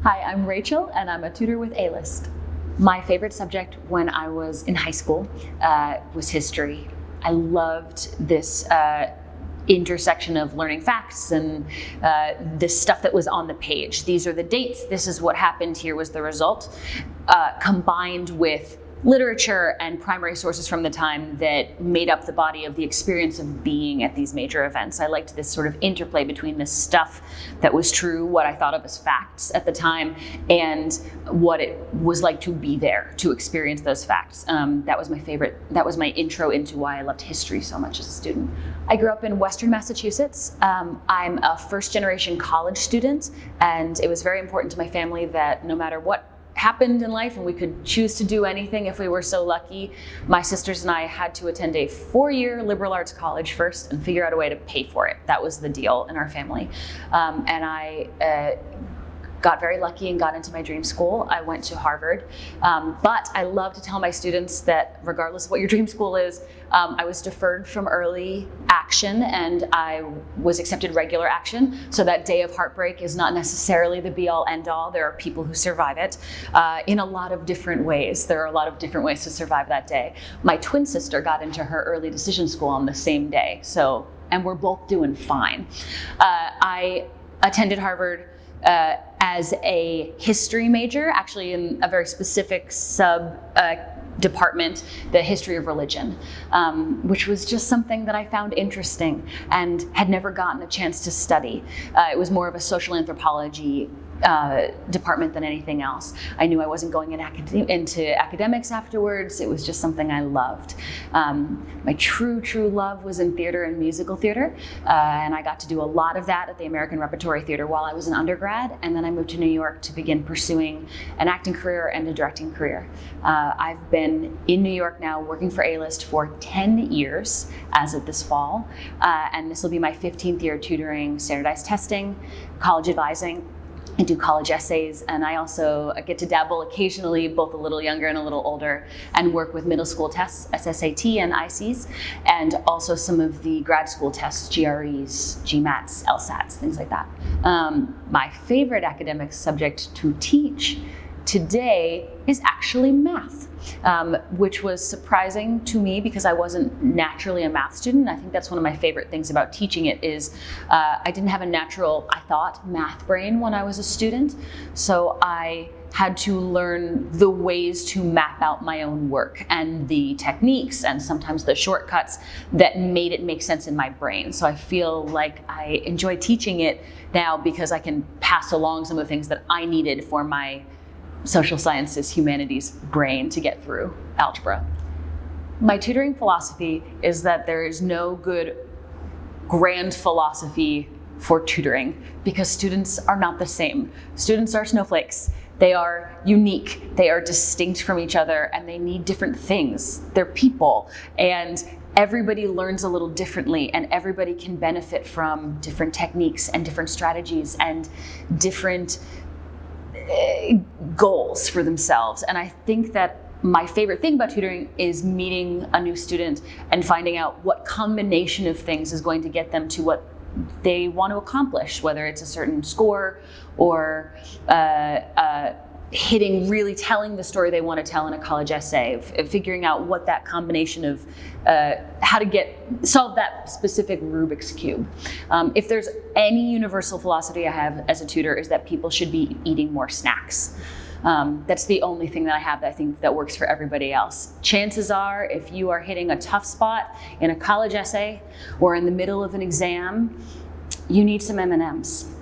Hi, I'm Rachel, and I'm a tutor with A-List. My favorite subject when I was in high school was history. I loved this intersection of learning facts and this stuff that was on the page. These are the dates, this is what happened, here was the result, combined with literature and primary sources from the time that made up the body of the experience of being at these major events. I liked this sort of interplay between this stuff that was true, what I thought of as facts at the time, and what it was like to be there, to experience those facts. That was my favorite. That was my intro into why I loved history so much as a student. I grew up in Western Massachusetts. I'm a first-generation college student, and it was very important to my family that no matter what happened in life and we could choose to do anything if we were so lucky, my sisters and I had to attend a 4-year liberal arts college first and figure out a way to pay for it. That was the deal in our family. And I got very lucky and got into my dream school. I went to Harvard, but I love to tell my students that regardless of what your dream school is, I was deferred from early action and I was accepted regular action. So that day of heartbreak is not necessarily the be-all end-all. There are people who survive it in a lot of different ways. There are a lot of different ways to survive that day. My twin sister got into her early decision school on the same day, and we're both doing fine. I attended Harvard as a history major, actually in a very specific department, the history of religion, which was just something that I found interesting and had never gotten a chance to study. It was more of a social anthropology department than anything else. I knew I wasn't going into academics afterwards. It was just something I loved. My true love was in theater and musical theater, and I got to do a lot of that at the American Repertory Theater while I was an undergrad, and then I moved to New York to begin pursuing an acting career and a directing career. I've been in New York now working for A-List for 10 years as of this fall, and this will be my 15th year tutoring standardized testing, college advising. I do college essays, and I also get to dabble occasionally, both a little younger and a little older, and work with middle school tests, SSAT and ICs, and also some of the grad school tests, GREs, GMATs, LSATs, things like that. My favorite academic subject to teach today is actually math, which was surprising to me because I wasn't naturally a math student. I think that's one of my favorite things about teaching it is I didn't have a natural, I thought, math brain when I was a student. So I had to learn the ways to map out my own work and the techniques and sometimes the shortcuts that made it make sense in my brain. So I feel like I enjoy teaching it now because I can pass along some of the things that I needed for my social sciences, humanities brain to get through algebra. My tutoring philosophy is that there is no good grand philosophy for tutoring because students are not the same. Students are snowflakes. They are unique, they are distinct from each other, and they need different things. They're people, and everybody learns a little differently, and everybody can benefit from different techniques and different strategies and different goals for themselves. And I think that my favorite thing about tutoring is meeting a new student and finding out what combination of things is going to get them to what they want to accomplish, whether it's a certain score or telling the story they want to tell in a college essay, figuring out what that combination of how to solve that specific Rubik's Cube. If there's any universal philosophy I have as a tutor is that people should be eating more snacks. That's the only thing that I have that I think that works for everybody else. Chances are, if you are hitting a tough spot in a college essay or in the middle of an exam, you need some M&Ms.